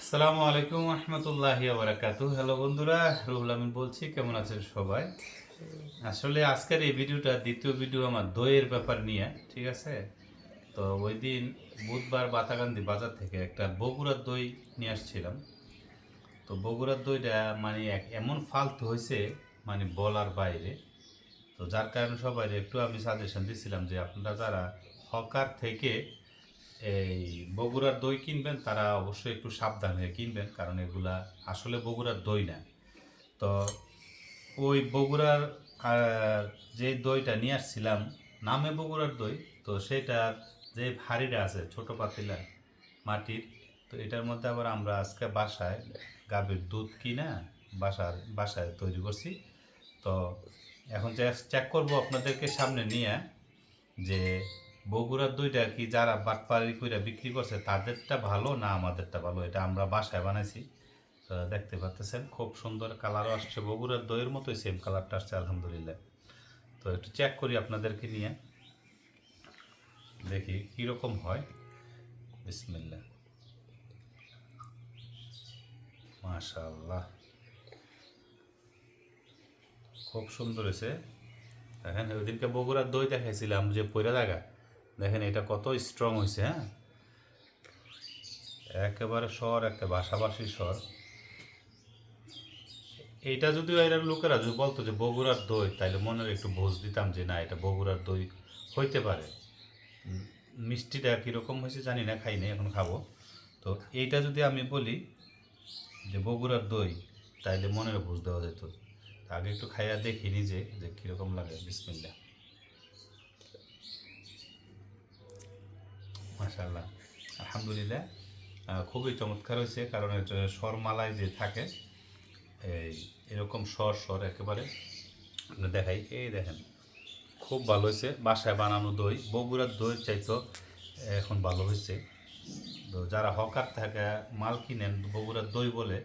আসসালামু আলাইকুম রহমতুল্লাহি বারাকাতু। হ্যালো বন্ধুরা, রুহুল আমিন বলছি। কেমন আছেন সবাই? আসলে আজকের এই ভিডিওটা দ্বিতীয় ভিডিও আমার দইয়ের ব্যাপার নিয়ে, ঠিক আছে? তো ওই দিন বুধবার বাতাকান্দি বাজার থেকে একটা বগুড়ার দই নিয়ে আসছিলাম। তো বগুড়ার দইটা মানে এমন ফালতু হয়েছে, মানে বলার বাইরে। তো যার কারণে সবাই একটু আমি সাজেশন দিছিলাম যে আপনারা যারা হকার থেকে এই বগুড়ার দই কিনবেন তারা অবশ্যই একটু সাবধান হয়ে কিনবেন, কারণ এগুলা আসলে বগুড়ার দই না। তো ওই বগুড়ার যে দইটা নিয়ে আসছিলাম, নামে বগুড়ার দই, তো সেটার যে হাঁড়িটা আছে ছোট পাতিলা মাটির, তো এটার মধ্যে আবার আমরা আজকে বাসায় গাভীর দুধ কিনা বাসায় তৈরি করছি। তো এখন চেক করব আপনাদেরকে সামনে নিয়ে যে বগুড়ার দইটা কি যারা বাটপাড়ি কইরা বিক্রি করছে তাদেরটা ভালো না আমাদেরটা ভালো। এটা আমরা বাসায় বানাইছি। তো দেখতে পাচ্ছেন খুব সুন্দর কালারও আসছে, বগুড়ার দইয়ের মতোই সেম কালারটা আসছে আলহামদুলিল্লাহ। তো একটু চেক করি আপনাদেরকে নিয়ে, দেখি কীরকম হয়। বিসমিল্লাহ, মাশাআল্লাহ, খুব সুন্দর হয়েছে। দেখেন ওইদিনকে বগুড়ার দই দেখাইছিলাম যে পয়রা জায়গা, দেখেন এটা কত স্ট্রং হয়েছে। হ্যাঁ, একেবারে স্বর, একটা ভাষাভাষী স্বর। এইটা যদিও এরা লোকেরা যদি বলতো যে বগুড়ার দই, তাইলে মনের একটু বোঝ দিতাম যে না, এটা বগুড়ার দই হইতে পারে। মিষ্টিটা কীরকম হয়েছে জানি না, খাই নাই, এখন খাবো। তো এইটা যদি আমি বলি যে বগুড়ার দই, তাইলে মনের বোঝ দেওয়া যেত। আগে একটু খাইয়া দেখি নিজে যে কীরকম লাগে। বিসমিল্লাহ, মাশাআল্লাহ, আলহামদুলিল্লাহ, খুবই চমৎকার হয়েছে। কারণ এটা স্বরমালায় যে থাকে, এই এরকম স্বর স্বর একেবারে দেখাই। এই দেখেন, খুব ভালো হয়েছে। বাসায় বানানো দই, বগুড়ার দইয়ের চাইতো এখন ভালো হয়েছে। তো যারা হকার থেকে মাল কিনেন বগুড়ার দই বলে,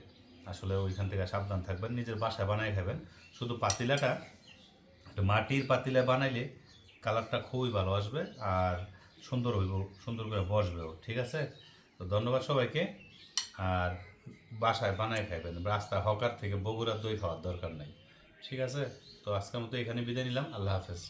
আসলে ওইখান থেকে সাবধান থাকবেন, নিজের বাসায় বানাই খাবেন। শুধু পাতিলাটা একটা মাটির পাতিলা বানাইলে কালারটা খুবই ভালো আসবে, আর সুন্দর হইব, সুন্দর করে বসবেও, ঠিক আছে? তো ধন্যবাদ সবাইকে। আর বাসায় বানাই খাইবেন, রাস্তা হকার থেকে বগুড়ার দই খাওয়ার দরকার নাই, ঠিক আছে? তো আজকের মতো এখানে বিদায় নিলাম। আল্লাহ হাফেজ।